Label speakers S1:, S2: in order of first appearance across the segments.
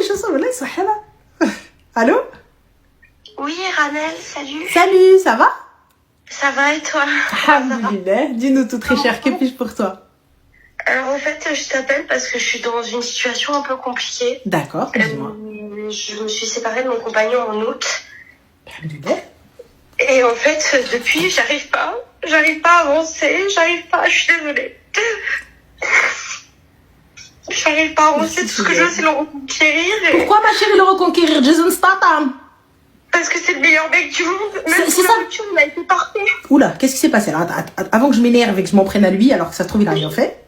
S1: les chaussons, là, ils sont là. Allô?
S2: Oui, Ranel, salut.
S1: Salut, ça va?
S2: Ça va et toi?
S1: Alhamdulillah. Dis-nous tout très cher, que puis-je pour toi?
S2: Alors en fait, je t'appelle parce que je suis dans une situation un peu compliquée.
S1: D'accord, dis-moi.
S2: Je me suis séparée de mon compagnon en août.
S1: Alhamdulillah.
S2: Et en fait, depuis, j'arrive pas à avancer, je suis désolée. J'arrive pas à avancer, tout ce que je veux, c'est le reconquérir.
S1: Pourquoi, ma chérie, le reconquérir? Jason Statham?
S2: Parce que c'est le meilleur mec du monde. Même
S1: C'est
S2: si
S1: ça.
S2: la rupture, on a été parfait.
S1: Oula, qu'est-ce qui s'est passé? Alors, avant que je m'énerve et que je m'en prenne à lui, alors que ça se trouve, il a rien fait.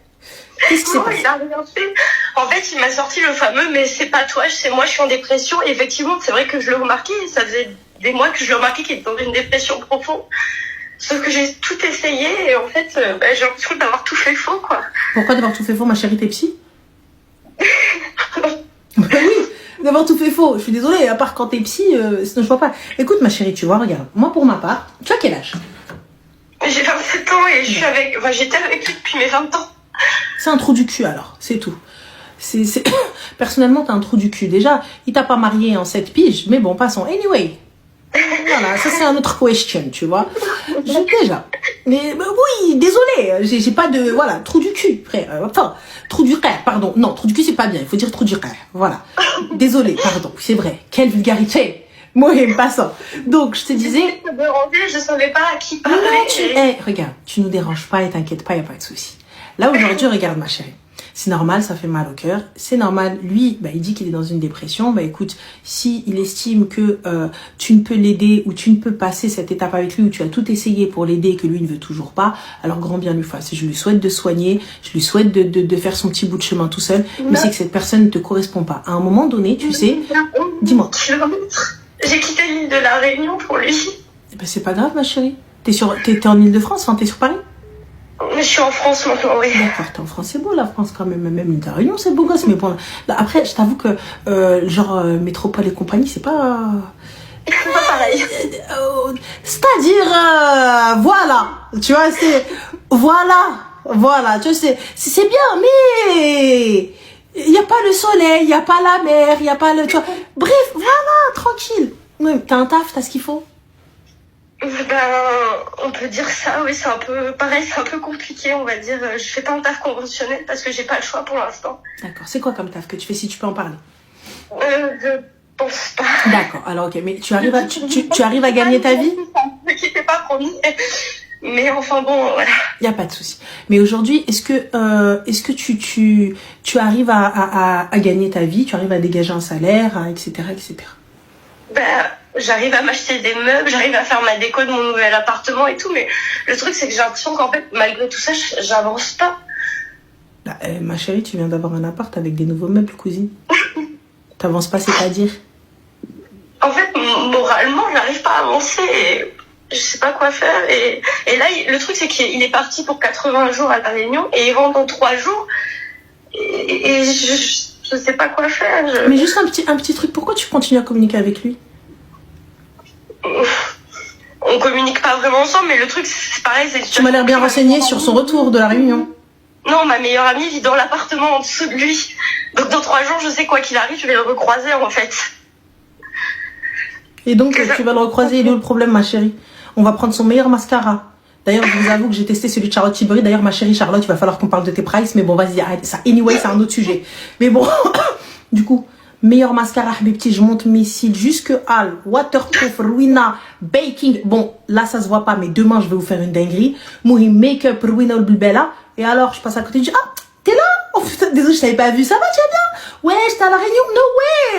S1: Qu'est-ce qui s'est
S2: Non,
S1: passé?
S2: il a rien fait. En fait, il m'a sorti le fameux « mais c'est pas toi, c'est moi, je suis en dépression ». Et effectivement, c'est vrai que je le remarquais. Ça faisait des mois que je le remarquais qu'il était dans une dépression profonde. Sauf que j'ai tout essayé et en fait, j'ai l'impression d'avoir tout fait faux, quoi.
S1: Pourquoi d'avoir tout fait faux, ma chérie, t'es psy? Oui, d'avoir tout fait faux. Je suis désolée, à part quand t'es psy, sinon je vois pas. Écoute, ma chérie, tu vois, regarde. Moi, pour ma part, tu as quel âge?
S2: J'ai 27 ans et j'étais avec lui depuis mes 20 ans.
S1: C'est un trou du cul, alors. C'est tout. Personnellement, t'as un trou du cul. Déjà, il t'a pas marié en 7 piges, mais bon, passons. Anyway. Voilà, ça c'est un autre question, tu vois. Déjà. Mais oui, désolé, j'ai pas de... Voilà, trou du cul, frère. Enfin, trou du cœur, pardon. Non, trou du cul, c'est pas bien. Il faut dire trou du cœur. Voilà. Désolé, pardon. C'est vrai. Quelle vulgarité. Moi, j'aime pas ça. Donc, je te disais...
S2: Je savais pas à qui parler.
S1: Non, regarde, tu nous déranges pas et t'inquiète pas, y a pas de souci. Là, aujourd'hui, regarde, ma chérie. C'est normal, ça fait mal au cœur. C'est normal. Lui, il dit qu'il est dans une dépression. Écoute, si il estime que tu ne peux l'aider ou tu ne peux passer cette étape avec lui où tu as tout essayé pour l'aider et que lui ne veut toujours pas, alors grand bien lui fasse. Je lui souhaite de soigner, je lui souhaite de faire son petit bout de chemin tout seul, mais c'est que cette personne ne te correspond pas. À un moment donné, tu sais, dis-moi.
S2: J'ai quitté l'île de la Réunion pour lui.
S1: C'est pas grave, ma chérie. T'es en Île-de-France, enfin, t'es sur Paris?
S2: Je suis en France maintenant, oui.
S1: D'accord, t'es en France, c'est beau la France quand même, même la Réunion c'est beau gosse, mais bon, là, après je t'avoue que métropole et compagnie c'est pas...
S2: C'est pas pareil.
S1: C'est-à-dire, voilà, tu vois, c'est... Voilà, tu sais, c'est bien, mais... Il n'y a pas le soleil, il n'y a pas la mer, il n'y a pas le... Tu vois, bref, voilà, tranquille. Ouais, t'as un taf, t'as ce qu'il faut?
S2: On peut dire ça, oui, c'est un peu pareil, c'est un peu compliqué, on va dire. Je fais pas un taf conventionnel parce que j'ai pas le choix pour l'instant.
S1: D'accord, c'est quoi comme taf que tu fais, si tu peux en parler?
S2: Je pense pas.
S1: D'accord, alors ok, mais tu arrives à gagner ta vie?
S2: Ne quittez pas, promis. Mais enfin bon, voilà.
S1: Il n'y a pas de souci. Mais aujourd'hui, est-ce que tu arrives à gagner ta vie, tu arrives à dégager un salaire, etc., etc.
S2: J'arrive à m'acheter des meubles, j'arrive à faire ma déco de mon nouvel appartement et tout, mais le truc c'est que j'ai l'impression qu'en fait, malgré tout ça, j'avance pas.
S1: Ma chérie, tu viens d'avoir un appart avec des nouveaux meubles, cousine. T'avances pas, c'est-à-dire?
S2: En fait, moralement, j'arrive pas à avancer et je sais pas quoi faire. Et là, le truc c'est qu'il est parti pour 80 jours à La Réunion et il rentre dans 3 jours. Et je sais pas quoi faire.
S1: Mais juste un petit truc, pourquoi tu continues à communiquer avec lui?
S2: On communique pas vraiment ensemble, mais le truc c'est pareil.
S1: Tu m'as l'air bien renseigné sur son retour de La Réunion.
S2: Non, ma meilleure amie vit dans l'appartement en dessous de lui. Donc dans 3 jours, je sais quoi qu'il arrive, je vais le recroiser en fait.
S1: Et donc tu vas le recroiser, il est où le problème, ma chérie? On va prendre son meilleur mascara. D'ailleurs, je vous avoue que j'ai testé celui de Charlotte Tilbury. D'ailleurs, ma chérie Charlotte, il va falloir qu'on parle de tes prices, mais bon, vas-y, arrête ça. Anyway, c'est un autre sujet. Mais bon, du coup, meilleur mascara, mes petits, je monte mes cils jusque Al, waterproof, Ruina, baking. Bon, là, ça se voit pas, mais demain, je vais vous faire une dinguerie. Mouhi, make-up, Ruina ou Bella. Et alors, je passe à côté, je dis, ah, t'es là? Oh putain, désolé, je t'avais pas vu. Ça va, tu vas bien? Ouais, j'étais à La Réunion. No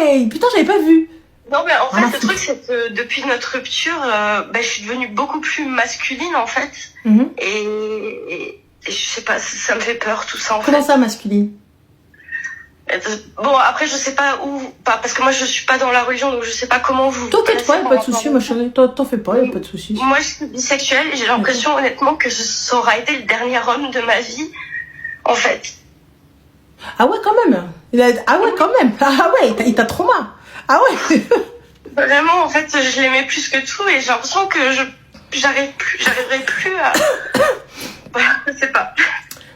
S1: way! Putain, j'avais pas vu.
S2: Non, mais en fait, le truc, c'est que depuis notre rupture, je suis devenue beaucoup plus masculine, en fait. Et je sais pas, ça me fait peur, tout ça, en fait.
S1: Comment ça, masculine?
S2: Bon, après, je sais pas où, parce que moi, je suis pas dans la religion, donc je sais pas comment vous...
S1: T'inquiète pas, y'a pas de souci, ma chérie. T'en fais pas, y'a pas de souci.
S2: Moi, je suis bisexuelle et j'ai l'impression, honnêtement, que ça aura été le dernier homme de ma vie, en fait.
S1: Ah ouais, quand même. Ah ouais, quand même. Ah ouais, il t'a trauma. Ah ouais.
S2: Vraiment, en fait, je l'aimais plus que tout et j'ai l'impression que j'arriverai plus à... je sais pas.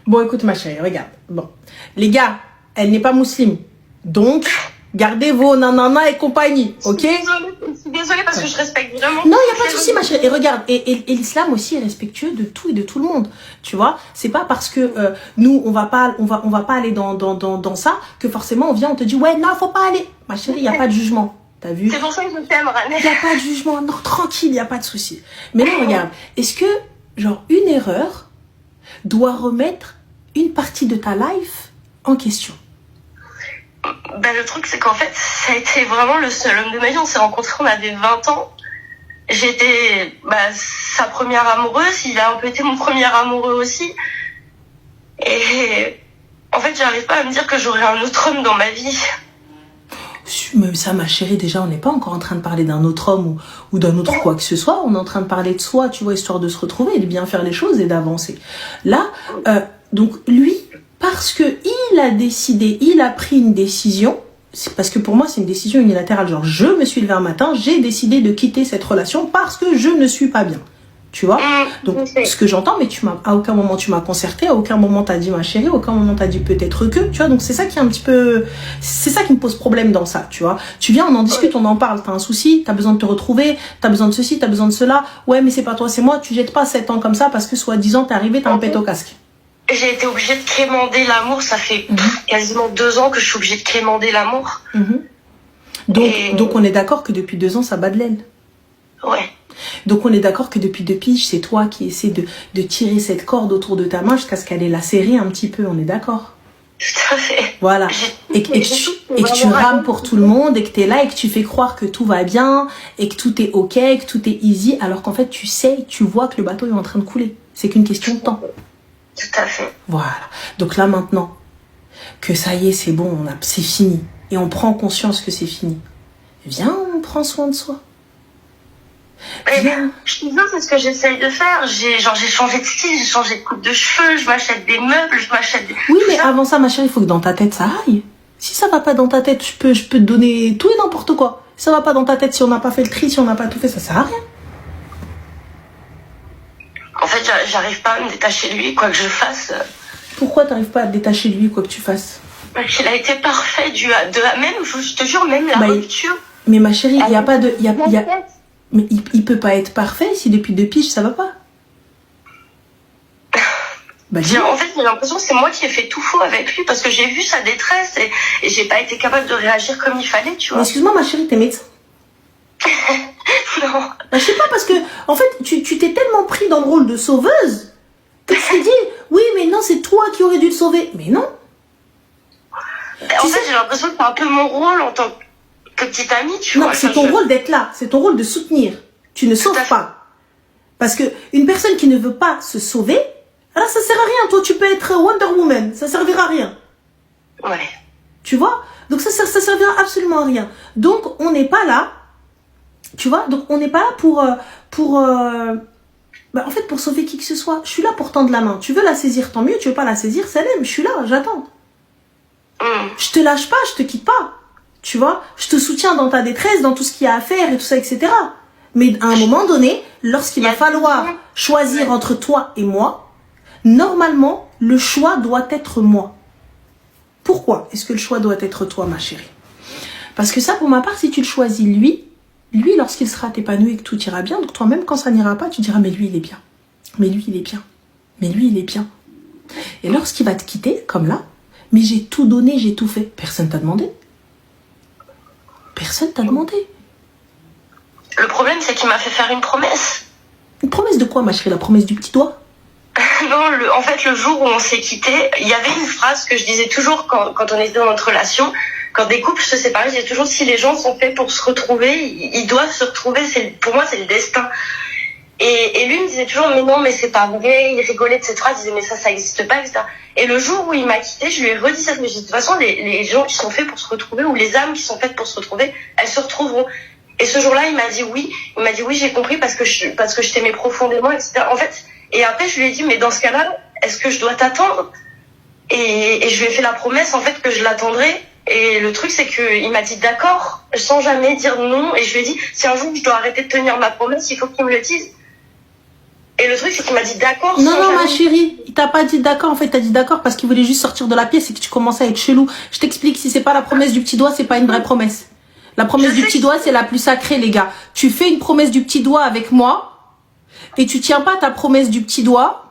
S1: Bon, écoute, ma chérie, regarde. Bon, les gars, elle n'est pas musulmane. Donc, Gardez vos nanana et compagnie, ok?
S2: Je suis désolée parce que je respecte vraiment.
S1: Non, il n'y a pas de souci, ma chérie. Et regarde, et l'islam aussi est respectueux de tout et de tout le monde. Tu vois, c'est pas parce que nous, on va pas aller dans ça que forcément on te dit, ouais, non, faut pas aller. Ma chérie, il n'y a pas de jugement. T'as vu?
S2: C'est pour ça que je t'aime, Rane.
S1: Il n'y a pas de jugement. Non, tranquille, il n'y a pas de souci. Mais là, regarde, est-ce que, genre, une erreur doit remettre une partie de ta life en question?
S2: Ben, le truc, c'est qu'en fait, ça a été vraiment le seul homme de ma vie. On s'est rencontrés, on avait 20 ans. J'étais sa première amoureuse. Il a un peu été mon premier amoureux aussi. Et en fait, j'arrive pas à me dire que j'aurai un autre homme dans ma vie.
S1: Mais ça, ma chérie, déjà, on n'est pas encore en train de parler d'un autre homme ou d'un autre quoi que ce soit. On est en train de parler de soi, tu vois, histoire de se retrouver et de bien faire les choses et d'avancer. Là, donc, lui, parce que il a décidé, il a pris une décision, c'est parce que pour moi, c'est une décision unilatérale. Genre, je me suis levée un matin, j'ai décidé de quitter cette relation parce que je ne suis pas bien. Tu vois? Donc, ce que j'entends, mais à aucun moment tu m'as concerté, à aucun moment t'as dit ma chérie, à aucun moment t'as dit peut-être que, tu vois? Donc, c'est ça qui est un petit peu, c'est ça qui me pose problème dans ça, tu vois? Tu viens, on en discute, on en parle, t'as un souci, t'as besoin de te retrouver, t'as besoin de ceci, t'as besoin de cela. Ouais, mais c'est pas toi, c'est moi, tu jettes pas 7 ans comme ça parce que soi-disant t'es arrivé, t'as un pet au casque.
S2: J'ai été obligée de quémander l'amour, ça fait quasiment 2 ans que je suis obligée de quémander l'amour.
S1: Donc, on est d'accord que depuis 2 ans, ça bat de l'aile.
S2: Ouais.
S1: Donc on est d'accord que depuis 2 piges, c'est toi qui essaies de tirer cette corde autour de ta main jusqu'à ce qu'elle ait lacéré un petit peu, on est d'accord?
S2: Tout à fait.
S1: Voilà. Et que tu rames pour tout le monde, et que tu es là, et que tu fais croire que tout va bien, et que tout est ok, que tout est easy, alors qu'en fait tu vois que le bateau est en train de couler. C'est qu'une question de temps.
S2: Tout à fait.
S1: Voilà. Donc là maintenant, que ça y est, c'est bon, c'est fini, et on prend conscience que c'est fini, viens, on prend soin de soi.
S2: Je te dis, c'est ce que j'essaye de faire. J'ai changé de style, j'ai changé de coupe de cheveux, je m'achète des meubles, je m'achète des...
S1: Oui, mais avant ça, ma chérie, il faut que dans ta tête, ça aille. Si ça va pas dans ta tête, je peux te donner tout et n'importe quoi. Si ça va pas dans ta tête, si on n'a pas fait le tri, si on n'a pas tout fait, ça sert à rien.
S2: En fait, j'arrive pas à me détacher de lui, quoi que je fasse.
S1: Pourquoi t'arrives pas à te détacher de lui, quoi que tu fasses?
S2: Parce qu'il a été parfait, même, je te jure, même la rupture.
S1: Mais ma chérie, il y a pas de... Mais il peut pas être parfait si depuis 2 piges ça va pas.
S2: En fait, j'ai l'impression que c'est moi qui ai fait tout faux avec lui parce que j'ai vu sa détresse et j'ai pas été capable de réagir comme il fallait, tu vois.
S1: Excuse-moi, ma chérie, t'es médecin?
S2: Non.
S1: Je sais pas, parce que en fait, tu t'es tellement pris dans le rôle de sauveuse que tu t'es dit, oui, mais non, c'est toi qui aurais dû le sauver. Mais non.
S2: En fait, j'ai l'impression que c'est un peu mon rôle en tant que petite amie, tu vois.
S1: Non, c'est ton rôle d'être là, c'est ton rôle de soutenir. Tu ne sauves pas. Parce que une personne qui ne veut pas se sauver, alors ça sert à rien. Toi, tu peux être Wonder Woman, ça servira à rien.
S2: Ouais.
S1: Tu vois? Donc ça servira absolument à rien. Donc on n'est pas là, tu vois? Donc on n'est pas là pour en fait, pour sauver qui que ce soit. Je suis là pour tendre la main. Tu veux la saisir, tant mieux. Tu veux pas la saisir, ça l'aime. Je suis là, j'attends. Je te lâche pas, je te quitte pas. Tu vois, je te soutiens dans ta détresse, dans tout ce qu'il y a à faire et tout ça, etc. Mais à un moment donné, lorsqu'il va falloir choisir entre toi et moi, normalement, le choix doit être moi. Pourquoi est-ce que le choix doit être toi, ma chérie? Parce que ça, pour ma part, si tu le choisis lui, lorsqu'il sera épanoui et que tout ira bien, donc toi-même, quand ça n'ira pas, tu diras, mais lui, il est bien. Mais lui, il est bien. Mais lui, il est bien. Et lorsqu'il va te quitter, comme là, mais j'ai tout donné, j'ai tout fait. Personne t'a demandé. Personne t'a demandé.
S2: Le problème, c'est qu'il m'a fait faire une promesse.
S1: Une promesse de quoi, ma chérie? La promesse du petit doigt?
S2: Non, en fait, le jour où on s'est quittés, il y avait une phrase que je disais toujours quand on était dans notre relation. Quand des couples se séparent, je disais toujours, si les gens sont faits pour se retrouver, ils doivent se retrouver. Pour moi, c'est le destin. Et lui me disait toujours, mais non, mais c'est pas vrai. Il rigolait de cette phrase, il disait, mais ça existe pas, etc. Et le jour où il m'a quitté, je lui ai redit ça. Je me suis dit, de toute façon, les gens qui sont faits pour se retrouver, ou les âmes qui sont faites pour se retrouver, elles se retrouveront. Et ce jour-là, il m'a dit oui. Il m'a dit oui, j'ai compris parce que je t'aimais profondément, etc. En fait, et après, je lui ai dit, mais dans ce cas-là, est-ce que je dois t'attendre? Et je lui ai fait la promesse, en fait, que je l'attendrai. Et le truc, c'est qu'il m'a dit d'accord, sans jamais dire non. Et je lui ai dit, si un jour je dois arrêter de tenir ma promesse, il faut qu'il me le dise. Et le truc, c'est qu'il m'a dit d'accord.
S1: Non, non, ma chérie, il t'a pas dit d'accord. En fait, t'as dit d'accord parce qu'il voulait juste sortir de la pièce et que tu commençais à être chelou. Je t'explique, si c'est pas la promesse du petit doigt, c'est pas une vraie promesse. La promesse du petit doigt, c'est la plus sacrée, les gars. Tu fais une promesse du petit doigt avec moi et tu tiens pas ta promesse du petit doigt.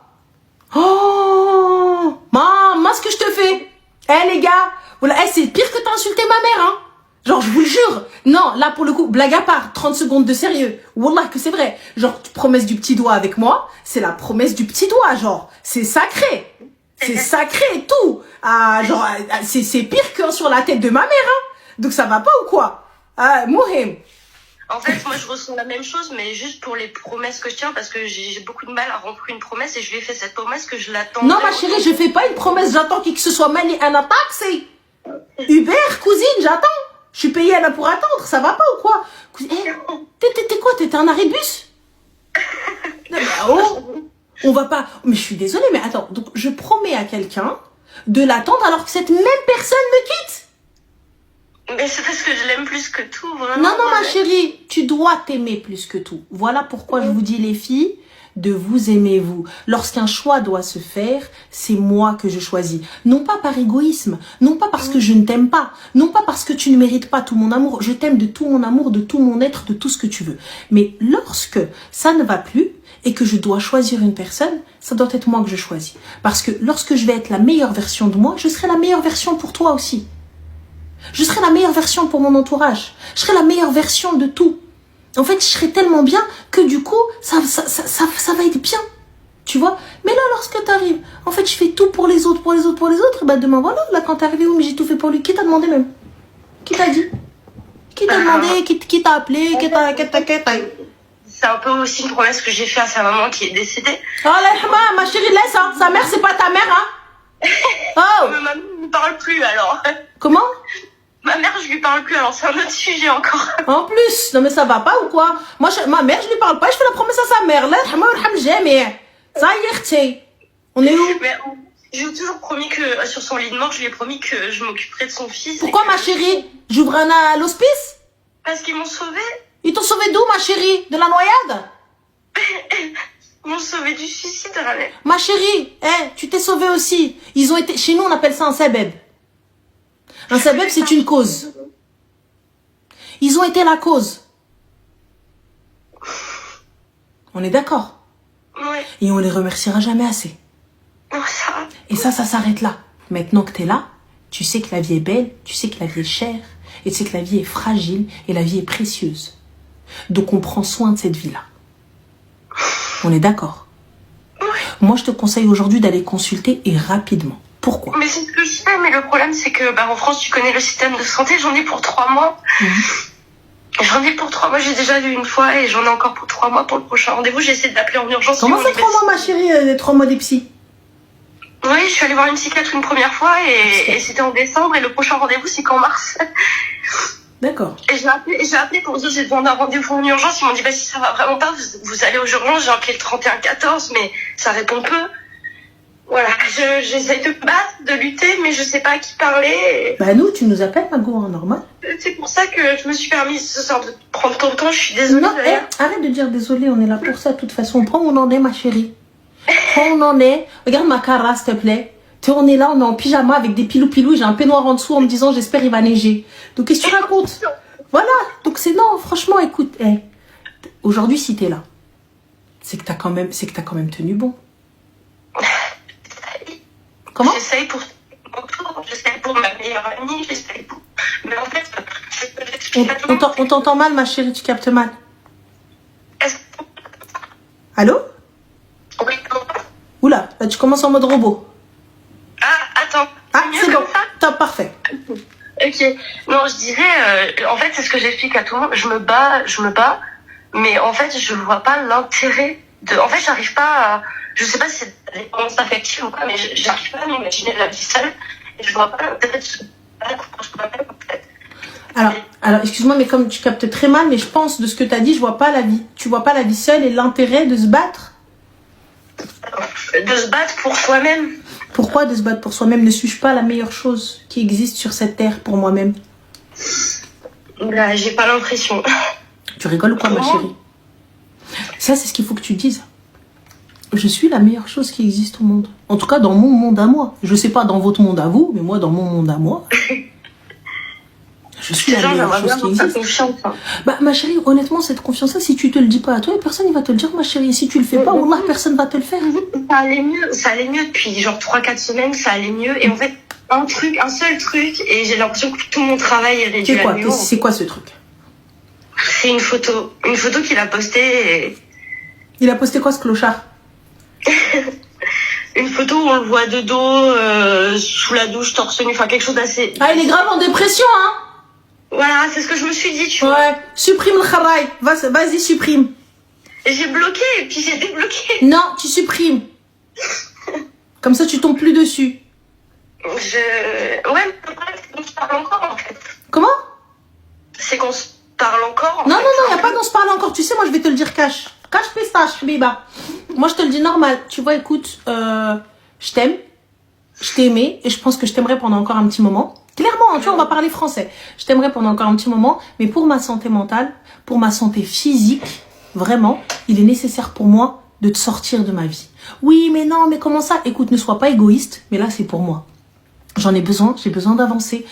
S1: Oh, maman, ce que je te fais. Eh, les gars, voilà, c'est pire que t'as insulté ma mère, hein. Genre, je vous le jure. Non, là, pour le coup, blague à part, 30 secondes de sérieux. Wallah, que c'est vrai. Genre, promesse du petit doigt avec moi, c'est la promesse du petit doigt, genre. C'est sacré. C'est sacré et tout. Ah, genre, c'est pire que sur la tête de ma mère, hein. Donc, ça va pas ou quoi? Ah, Mohim.
S2: En fait, moi, je ressens la même chose, mais juste pour les promesses que je tiens, parce que j'ai beaucoup de mal à remplir une promesse et je lui ai fait cette promesse que je l'attends.
S1: Non, ma chérie, je fais pas une promesse, j'attends qui que ce soit Mani un taxi. Uber, cousine, j'attends. Je suis payée là pour attendre, ça va pas ou quoi? T'es quoi? T'étais un arrêt de bus? Non, mais oh, on va pas. Mais je suis désolée, mais attends, donc je promets à quelqu'un de l'attendre alors que cette même personne me quitte?
S2: Mais c'est parce que je l'aime plus que tout, vraiment.
S1: Non, non, ma chérie, tu dois t'aimer plus que tout. Voilà pourquoi je vous dis, les filles, de vous aimer vous. Lorsqu'un choix doit se faire, c'est moi que je choisis. Non pas par égoïsme, non pas parce que je ne t'aime pas, non pas parce que tu ne mérites pas tout mon amour. Je t'aime de tout mon amour, de tout mon être, de tout ce que tu veux. Mais lorsque ça ne va plus et que je dois choisir une personne, ça doit être moi que je choisis. Parce que lorsque je vais être la meilleure version de moi, je serai la meilleure version pour toi aussi. Je serai la meilleure version pour mon entourage. Je serai la meilleure version de tout. En fait, je serai tellement bien que du coup, ça va être bien. Tu vois? Mais là, lorsque tu arrives, en fait, je fais tout pour les autres, pour les autres, pour les autres. Et ben demain, voilà, là, quand t'es arrivé, mais j'ai tout fait pour lui. Qui t'a demandé même? Qui t'a dit? Qui t'a demandé? Qui t'a appelé? Qui t'a...
S2: C'est un peu aussi une promesse que j'ai fait à sa maman qui est décédée.
S1: Oh, là, ma chérie, laisse, hein. Sa mère, c'est pas ta mère, hein. Oh!
S2: Mais ma mère ne parle plus, alors.
S1: Comment?
S2: Ma mère, je lui parle plus, alors c'est un autre sujet encore.
S1: En plus, non mais ça va pas ou quoi? Moi, ma mère, je lui parle pas, je fais la promesse à sa mère. Là, jamais. Ça y est, on est où?
S2: Mais je lui ai toujours promis que, sur son lit de mort, je lui ai promis que je m'occuperais de son fils.
S1: Pourquoi, ma chérie? J'ouvre à l'hospice?
S2: Parce qu'ils m'ont sauvée.
S1: Ils t'ont sauvé d'où, ma chérie? De la noyade?
S2: Ils m'ont sauvée du suicide, Raleigh.
S1: Ma chérie, tu t'es sauvée aussi. Ils ont été, chez nous, on appelle ça un sabeb. Un sabeb, c'est une cause. Ils ont été la cause. On est d'accord?
S2: Ouais.
S1: Et on les remerciera jamais assez.
S2: Non, ça.
S1: Et ça s'arrête là. Maintenant que t'es là, tu sais que la vie est belle, tu sais que la vie est chère, et tu sais que la vie est fragile, et la vie est précieuse. Donc on prend soin de cette vie-là. On est d'accord?
S2: Ouais.
S1: Moi, je te conseille aujourd'hui d'aller consulter et rapidement. Pourquoi?
S2: Mais c'est ce que je sais, mais le problème c'est que en France tu connais le système de santé, j'en ai pour 3 mois. J'en ai pour 3 mois, j'ai déjà vu une fois et j'en ai encore pour 3 mois pour le prochain rendez-vous. J'ai essayé d'appeler en urgence.
S1: Comment ça 3 mois, ma chérie, les 3 mois des psys?
S2: Oui, je suis allée voir une psychiatre une première fois et c'était en décembre et le prochain rendez-vous c'est qu'en mars.
S1: D'accord.
S2: Et j'ai appelé pour dire j'ai besoin d'un rendez-vous en urgence. Ils m'ont dit si ça va vraiment pas, vous allez aux urgences. J'ai appelé le 3114 mais ça répond peu. Voilà, j'essaie de battre, de lutter, mais je sais pas à qui parler.
S1: Bah nous, tu nous appelles, Mago, hein, normal.
S2: C'est pour ça que je me suis permis ce soir de prendre ton temps, je suis désolée.
S1: Non, arrête de dire désolée, on est là pour ça, de toute façon. Prends où on en est, ma chérie. Prends où on en est. Regarde ma cara, s'il te plaît. On est là, on est en pyjama avec des pilou-pilou, j'ai un peignoir en dessous en me disant j'espère il va neiger. Donc qu'est-ce que tu racontes? Voilà, donc c'est non, franchement, écoute, aujourd'hui si t'es là, c'est que t'as quand même tenu bon. Comment?
S2: J'essaye pour ma meilleure amie, j'essaye pour... Mais en fait...
S1: On t'entend mal, ma chérie, tu captes mal. Allô?
S2: Oui,
S1: oula, là tu commences en mode robot.
S2: Ah, attends.
S1: Ah, c'est bon, top, parfait.
S2: Ok, non, je dirais... en fait, c'est ce que j'explique à tout le monde. Je me bats, mais en fait, je vois pas l'intérêt de... En fait, j'arrive pas à... Je sais pas si c'est des dépendances affectives ou quoi, mais j'arrive pas à m'imaginer la vie seule. Et je vois pas l'intérêt de se battre pour soi-même, en fait.
S1: Alors, excuse-moi, mais comme tu captes très mal, mais je pense de ce que tu as dit, je vois pas la vie. Tu vois pas la vie seule et l'intérêt de se battre?
S2: De se battre pour soi-même.
S1: Pourquoi de se battre pour soi-même? Ne suis-je pas la meilleure chose qui existe sur cette terre pour moi-même?
S2: Là, j'ai pas l'impression.
S1: Tu rigoles ou quoi, ma chérie? Ça, c'est ce qu'il faut que tu dises. Je suis la meilleure chose qui existe au monde. En tout cas, dans mon monde à moi. Je sais pas dans votre monde à vous, mais moi, dans mon monde à moi, je suis la meilleure chose qui existe.
S2: Confiance, hein.
S1: Bah, ma chérie, honnêtement, cette confiance-là, si tu te le dis pas à toi, personne ne va te le dire, ma chérie. Si tu le fais pas, wallah, personne va te le faire.
S2: Ça allait mieux depuis genre 3-4 semaines, ça allait mieux. Et en fait, un seul truc, et j'ai l'impression que tout mon travail est réduit à néant.
S1: C'est quoi ce truc?
S2: C'est une photo qu'il a postée. Et...
S1: Il a posté quoi, ce clochard?
S2: Une photo où on le voit de dos, sous la douche, torse nu, enfin quelque chose d'assez...
S1: Ah, il est grave en dépression, hein?
S2: Voilà, c'est ce que je me suis dit, tu vois.
S1: Ouais, supprime le kharay. Vas-y, supprime.
S2: Et j'ai bloqué, et puis j'ai débloqué.
S1: Non, tu supprimes. Comme ça, tu tombes plus dessus.
S2: Ouais, mais c'est qu'on se parle encore, en fait.
S1: Comment?
S2: C'est qu'on se parle encore,
S1: Non, il n'y a pas qu'on se parle encore. Tu sais, moi, je vais te le dire cash. Cash pistache, biba. Moi, je te le dis normal. Tu vois, écoute, je t'aime. Je t'ai aimé. Et je pense que je t'aimerai pendant encore un petit moment. Clairement, hein, tu vois, on va parler français. Je t'aimerai pendant encore un petit moment. Mais pour ma santé mentale, pour ma santé physique, vraiment, il est nécessaire pour moi de te sortir de ma vie. Oui, mais non, mais comment ça? Écoute, ne sois pas égoïste. Mais là, c'est pour moi. J'en ai besoin. J'ai besoin d'avancer.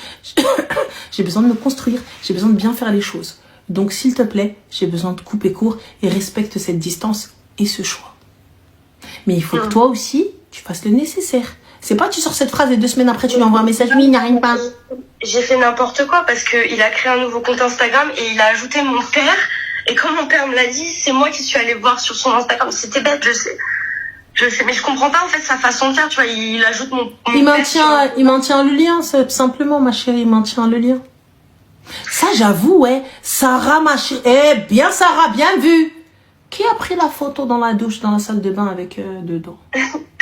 S1: J'ai besoin de me construire. J'ai besoin de bien faire les choses. Donc, s'il te plaît, j'ai besoin de couper court et respecte cette distance et ce choix. Mais il faut que toi aussi, tu fasses le nécessaire. C'est pas tu sors cette phrase et 2 semaines après, tu lui envoies un message. Oui, il n'y a rien pas.
S2: J'ai fait n'importe quoi parce qu'il a créé un nouveau compte Instagram et il a ajouté mon père. Et comme mon père me l'a dit, c'est moi qui suis allée voir sur son Instagram. C'était bête, je sais. Mais je comprends pas en fait sa façon de faire. Tu vois, il ajoute mon
S1: il maintient le lien, simplement, ma chérie. Il maintient le lien. Ça, j'avoue, ouais. Sarah, ma chérie. Eh bien, Sarah, bien vu. Qui a pris la photo dans la douche, dans la salle de bain avec dedans?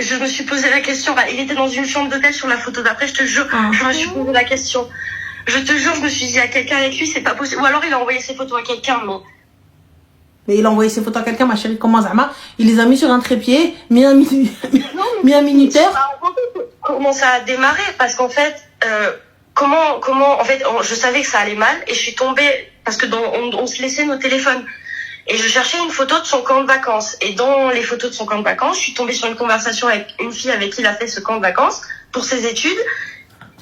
S2: Je me suis posé la question. Bah, il était dans une chambre d'hôtel sur la photo d'après, je te jure. Je me suis posé la question. Je te jure, je me suis dit à quelqu'un avec lui, c'est pas possible. Ou alors il a envoyé ses photos à quelqu'un,
S1: Mais il a envoyé ses photos à quelqu'un, ma chérie. Comment Zama? Il les a mis sur un trépied, mis un minuteur.
S2: Comment ça a démarré? Parce qu'en fait, en fait, je savais que ça allait mal et je suis tombée parce que on se laissait nos téléphones et je cherchais une photo de son camp de vacances et dans les photos de son camp de vacances, je suis tombée sur une conversation avec une fille avec qui il a fait ce camp de vacances pour ses études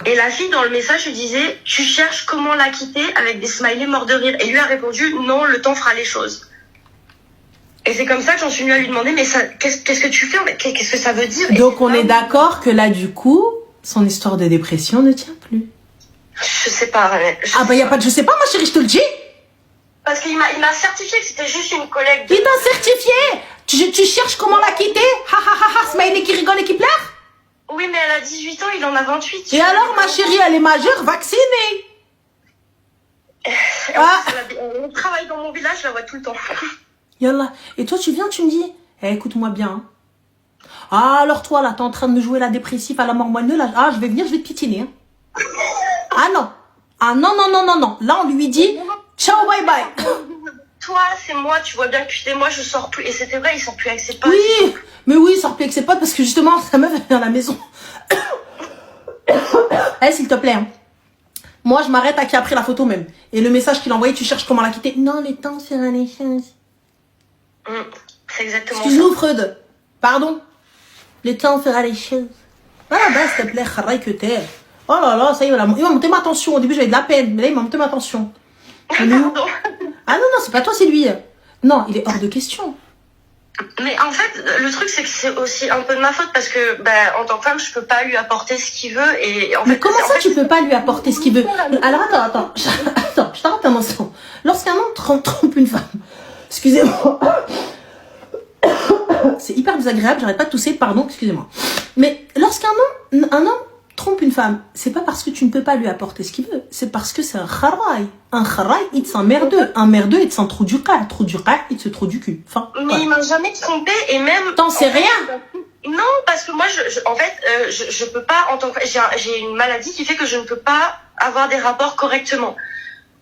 S2: et la fille dans le message lui disait tu cherches comment la quitter avec des smileys morts de rire et lui a répondu non, le temps fera les choses. Et c'est comme ça que j'en suis venue à lui demander mais ça qu'est-ce que tu fais en fait, qu'est-ce que ça veut dire?
S1: Donc on est d'accord que là du coup son histoire de dépression ne tient plus.
S2: Je sais pas, Renette.
S1: Y a pas de je sais pas, ma chérie, je te le dis.
S2: Parce qu'il m'a certifié que c'était juste une collègue.
S1: Il t'a certifié. Tu cherches comment la quitter? Ha ha ha ha, Smiley qui rigole et qui pleure.
S2: Oui, mais elle a 18 ans, il en a 28.
S1: Et alors, ma chérie, elle est majeure, vaccinée.
S2: Elle travaille dans mon village, je la vois tout le temps.
S1: Yallah. Et toi, tu viens, tu me dis, écoute-moi bien. Hein. Ah, alors toi, là, t'es en train de me jouer la dépressive à la mort moelleux, là. Ah, je vais venir, je vais te piétiner. Hein. Ah non. Ah non, non, non, non, non. Là, on lui dit, ciao, bye bye.
S2: Toi, c'est moi, tu vois bien que des mois, je sors plus. Et c'était vrai, il sort plus avec ses potes.
S1: Oui, mais oui, il sort plus avec ses potes parce que justement, sa meuf, elle est à la maison. S'il te plaît. Hein. Moi, je m'arrête à qui a pris la photo même. Et le message qu'il a envoyé, tu cherches comment la quitter. Non, les temps fera les choses.
S2: C'est exactement
S1: Excuse-nous, Freud. Pardon. Le temps fera les choses. Ah, bah, s'il te plaît, kharraï que t'es. Oh là là, ça y est, il m'a monté ma tension. Au début, j'avais de la peine, mais là, il m'a monté ma tension.
S2: Pardon.
S1: Ah non, non, c'est pas toi, c'est lui. Non, il est hors de question.
S2: Mais en fait, le truc, c'est que c'est aussi un peu de ma faute parce que, en tant que femme, je peux pas lui apporter ce qu'il veut. Et en
S1: mais
S2: fait,
S1: comment ça, tu peux pas lui apporter ce qu'il veut? Alors, attends, je t'arrête un instant. Lorsqu'un homme trompe une femme, excusez-moi, c'est hyper désagréable, j'arrête pas de tousser, pardon, excusez-moi. Mais lorsqu'un homme trompe une femme, c'est pas parce que tu ne peux pas lui apporter ce qu'il veut, c'est parce que c'est un kharaï. Un kharaï, il te merdeux. Un merdeux, il te trou du cas. Trou du cas, il te trou du cul. Enfin,
S2: mais il m'a jamais trompé et même...
S1: T'en sais rien?
S2: Non, parce que moi, en fait, je peux pas, en tant que... J'ai une maladie qui fait que je ne peux pas avoir des rapports correctement.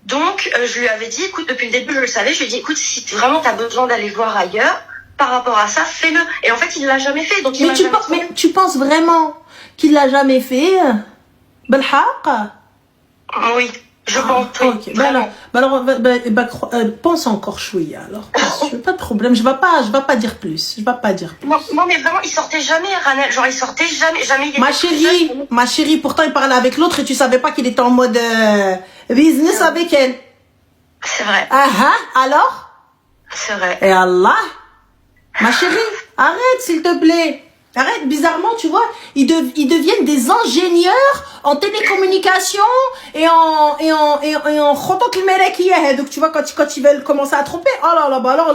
S2: Donc, je lui avais dit, écoute, depuis le début, je le savais, je lui ai dit, écoute, si vraiment t'as besoin d'aller voir ailleurs, par rapport à ça, fais-le. Et en fait, il l'a jamais fait. Donc
S1: mais tu penses vraiment qu'il l'a jamais fait? Belhaq?
S2: Oui. Je pense, oui.
S1: Ok, pense encore chouïa, alors. Pas de problème, je vais pas dire plus.
S2: Non, mais vraiment, il sortait jamais, Ranel. Genre, il sortait jamais, jamais.
S1: Ma chérie, pourtant il parlait avec l'autre et tu savais pas qu'il était en mode business avec elle.
S2: C'est vrai.
S1: Alors?
S2: C'est vrai.
S1: Et Allah? Ma chérie, arrête s'il te plaît. Arrête, bizarrement, tu vois, ils deviennent des ingénieurs en télécommunication et en khotok al-malakiyah. Donc tu vois, quand ils veulent commencer à tromper, oh là là, alors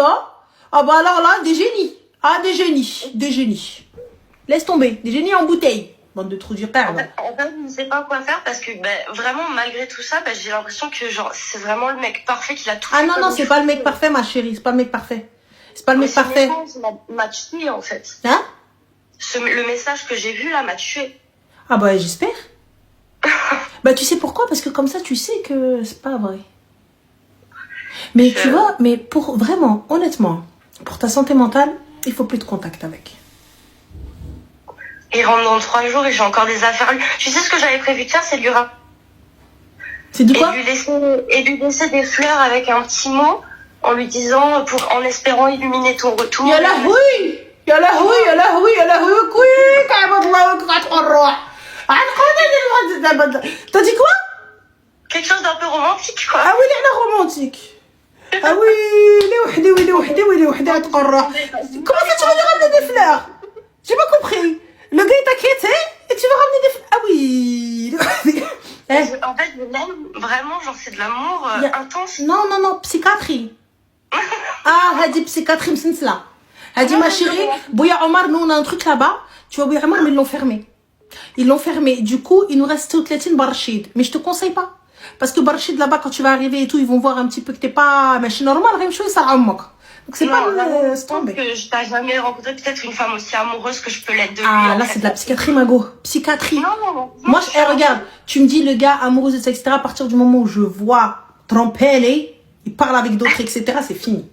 S1: là, des génies. Ah, des génies. Laisse tomber, des génies en bouteille. Bande de trous du père.
S2: En fait, je ne sais pas quoi faire parce que vraiment, malgré tout ça, j'ai l'impression que genre c'est vraiment le mec parfait qui l'a tout.
S1: Ah non, c'est pas le mec parfait, ma chérie, c'est pas le mec parfait. C'est pas le mec parfait.
S2: M'a tué en fait.
S1: Hein?
S2: Le message que j'ai vu là m'a tué.
S1: Ah bah j'espère. Tu sais pourquoi? Parce que comme ça tu sais que c'est pas vrai. Mais tu vois, mais pour vraiment, honnêtement, pour ta santé mentale, il faut plus de contact avec.
S2: Il rentre dans 3 jours et j'ai encore des affaires. Tu sais ce que j'avais prévu de faire, c'est de lui
S1: C'est de quoi?
S2: Et lui laisser des fleurs avec un petit mot en lui disant, en espérant illuminer ton retour.
S1: يا لهوي يا لهوي يا لهوي يا لهوي كويك عبد الله وقطع الروح. T'as dit quoi?
S2: Quelque chose d'un peu romantique, quoi.
S1: Ah oui, elle est romantique. Ah oui, les wahdi عتق الروح. Comment ça tu vas lui ramener des fleurs? J'ai pas compris. Le gars il t'a quitté et tu vas ramener des fleurs. Ah oui.
S2: En fait, je l'aime vraiment, genre c'est de l'amour intense.
S1: Non, psychiatrie. Hadi psychiatrie msensla. Hadi ma chérie, Bouya Omar, nous on a un truc là-bas. Tu vois, Bouya Omar, mais ils l'ont fermé. Du coup, il nous reste 30 Barchid. Mais je te conseille pas. Parce que Barchid là-bas, quand tu vas arriver et tout, ils vont voir un petit peu que t'es pas machine normale, rien de ça à Donc c'est pas
S2: tombé. Que je t'ai jamais rencontré peut-être une femme aussi amoureuse que je peux l'être de lui.
S1: Ah là, c'est de la psychiatrie, Mago. Psychiatrie.
S2: Non.
S1: Moi, regarde, tu me dis le gars amoureuse, etc. À partir du moment où je vois tromper, il parle avec d'autres, etc. C'est fini.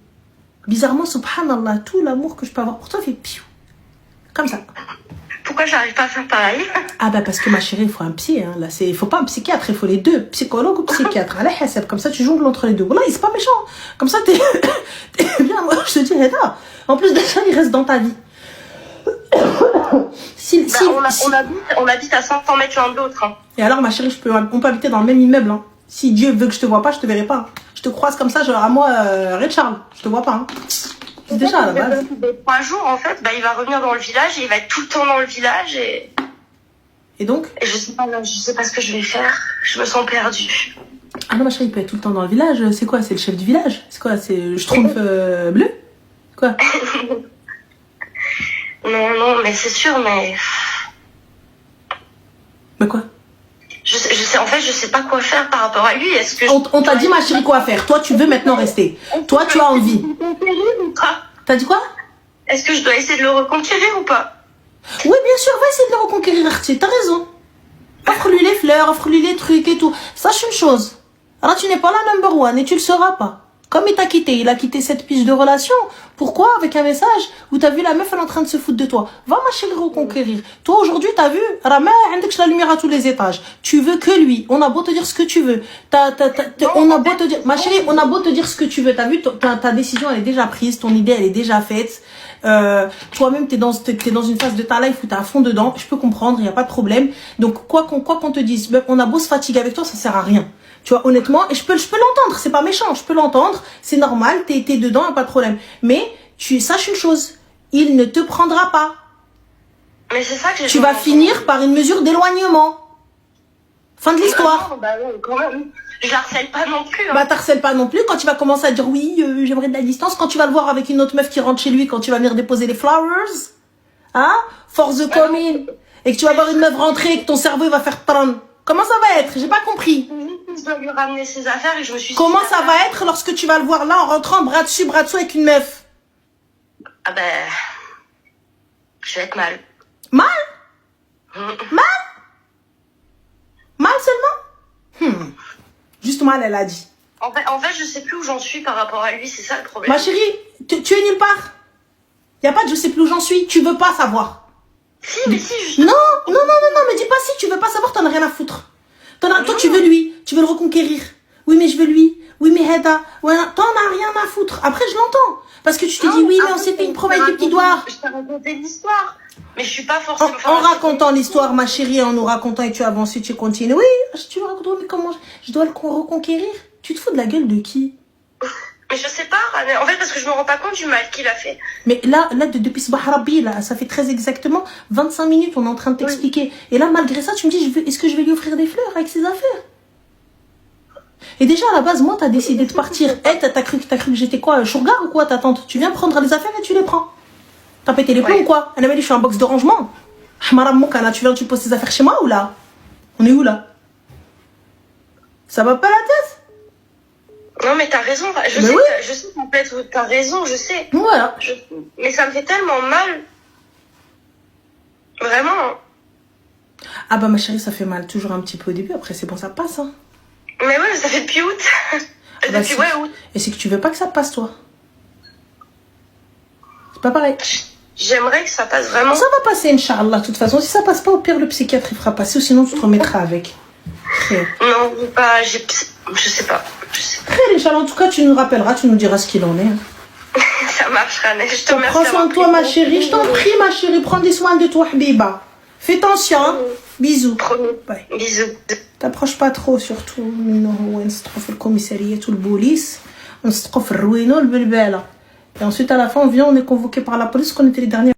S1: Bizarrement, subhanallah, tout l'amour que je peux avoir pour toi fait piou. Comme ça.
S2: Pourquoi j'arrive pas à faire pareil?
S1: Parce que ma chérie, il faut un psy. Hein. Là, il faut pas un psychiatre, il faut les deux. Psychologue ou psychiatre. Allez, comme ça, tu jongles entre les deux. Voilà, c'est pas méchant. Comme ça, t'es bien. Moi, je te dis, Reda. En plus de ça, il reste dans ta vie.
S2: On habite à 500 mètres l'un de l'autre. Hein.
S1: Et alors, ma chérie, on peut habiter dans le même immeuble. Hein. Si Dieu veut que je te vois pas, je te verrai pas. Je te croise comme ça, genre à moi, Red Charles. Je te vois pas. Hein. C'est déjà à la base.
S2: 3 jours, en fait, il va revenir dans le village et il va être tout le temps dans le village.
S1: Et donc?
S2: Et je sais pas ce que je vais faire. Je me sens perdue.
S1: Ah non, ma chérie, il peut être tout le temps dans le village. C'est quoi? C'est le chef du village? C'est quoi? C'est le schtroumpf bleu? Quoi?
S2: Non, mais c'est sûr, mais...
S1: Mais quoi?
S2: En fait, je sais pas quoi faire par rapport à lui. Est-ce que
S1: on t'a dit, ma chérie, quoi faire. Toi, tu veux maintenant rester. Toi, tu as envie. T'as dit quoi?
S2: Est-ce que je dois essayer de le reconquérir ou pas?
S1: Oui, bien sûr, va essayer de le reconquérir, Artie. T'as raison. Offre-lui les fleurs, offre-lui les trucs et tout. Sache une chose. Alors, tu n'es pas la number one et tu le seras pas. Comme il t'a quitté, il a quitté cette piste de relation. Pourquoi? Avec un message où t'as vu la meuf, elle est en train de se foutre de toi. Va, ma chérie, reconquérir. Toi, aujourd'hui, t'as vu, Rama, la lumière à tous les étages. Tu veux que lui. On a beau te dire ce que tu veux. On a beau te dire, ma chérie, on a beau te dire ce que tu veux. T'as vu, ta décision, elle est déjà prise. Ton idée, elle est déjà faite. Toi-même, t'es dans une phase de ta life où t'es à fond dedans. Je peux comprendre, il y a pas de problème. Donc, quoi qu'on te dise, on a beau se fatiguer avec toi, ça sert à rien. Tu vois, honnêtement, et je peux l'entendre, c'est pas méchant, je peux l'entendre, c'est normal, t'es dedans, y a pas de problème. Mais, tu saches une chose, il ne te prendra pas.
S2: Mais c'est ça que
S1: tu vas finir par une mesure d'éloignement. Fin de l'histoire.
S2: Quand même. Je harcèle pas non plus. Hein.
S1: T'harcèles pas non plus quand tu vas commencer à dire oui, j'aimerais de la distance, quand tu vas le voir avec une autre meuf qui rentre chez lui, quand tu vas venir déposer les flowers, hein, for the commune, et que tu vas voir une meuf rentrer et que ton cerveau il va faire tran. Comment ça va être? J'ai pas compris.
S2: Je dois lui ramener ses affaires et je me suis dit...
S1: Comment ça va être lorsque tu vas le voir là en rentrant bras dessus avec une meuf?
S2: Je vais être mal.
S1: Mal? Mal seulement? Juste mal, elle a dit.
S2: En fait, je sais plus où j'en suis par rapport à lui, c'est ça le problème.
S1: Ma chérie, tu es nulle part. Y a pas de je sais plus où j'en suis, tu veux pas savoir.
S2: Si, mais si, justement.
S1: Non, mais dis pas si, tu veux pas savoir, t'en as rien à foutre. Toi, tu veux lui. Tu veux le reconquérir. Oui, mais je veux lui. Oui, mais Heda. Ouais, t'en as rien à foutre. Après, je l'entends. Parce que tu te dis, oui, mais on s'est fait une promesse du petit doigt.
S2: Je t'ai raconté l'histoire. Mais je suis pas forcément...
S1: En racontant l'histoire, ma chérie, en nous racontant et tu avances et tu continues. Oui, tu me racontes, mais comment je dois le reconquérir? Tu te fous de la gueule de qui?
S2: Mais je sais pas, en fait, parce que je me rends pas compte du mal qu'il a fait.
S1: Mais là depuis ce Bahrabi, là, ça fait très exactement 25 minutes, on est en train de t'expliquer. Oui. Et là, malgré ça, tu me dis, est-ce que je vais lui offrir des fleurs avec ses affaires? Et déjà, à la base, moi, t'as décidé de partir. Hey, t'as cru que j'étais quoi, Shurgar ou quoi, ta tante? Tu viens prendre les affaires et tu les prends. T'as pété les plombs ou quoi? Elle m'a dit, je suis un box de rangement. Hamaram Moukana, tu viens, tu poses tes affaires chez moi ou là? On est où là? Ça va pas la tête?
S2: Non, mais t'as raison. Je sais qu'en fait, t'as raison, je sais.
S1: Voilà.
S2: Mais ça me fait tellement mal. Vraiment.
S1: Ah bah ma chérie, ça fait mal toujours un petit peu au début. Après, c'est bon, ça passe. Hein.
S2: Mais ouais, ça fait depuis août.
S1: Bah, depuis août. Et c'est que tu veux pas que ça passe, toi. C'est pas pareil.
S2: J'aimerais que ça passe vraiment.
S1: Ça va passer, Inch'Allah. De toute façon, si ça passe pas, au pire, le psychiatre, il fera passer. Ou sinon, tu te remettras avec.
S2: Non, pas... Je sais pas.
S1: Très Inch'Allah, en tout cas, tu nous rappelleras, tu nous diras ce qu'il en est.
S2: Ça marchera, je te remercie.
S1: Prends soin de toi, ma chérie. Je t'en prie, ma chérie. Prends des soins de toi, Habiba. Fais attention. Hein. Bisous.
S2: Bye. Bisous.
S1: T'approches pas trop, surtout. On se trouve le commissariat ou le police. On se trouve le ruino, le belbela. Et ensuite, à la fin, on vient, on est convoqué par la police, qu'on était les derniers.